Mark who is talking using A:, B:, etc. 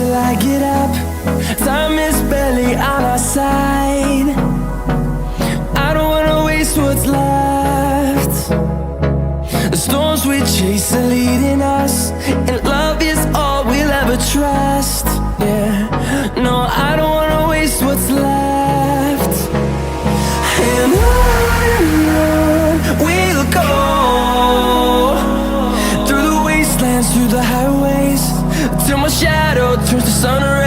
A: till I get up. Time is barely on our side. I don't wanna waste what's left. The storms we chase are leading us, and love is all we'll ever trust. Yeah, no, I don't wanna waste what's left. And on we'll go, through the wastelands, through the highways, till my shadow turns to sun rays.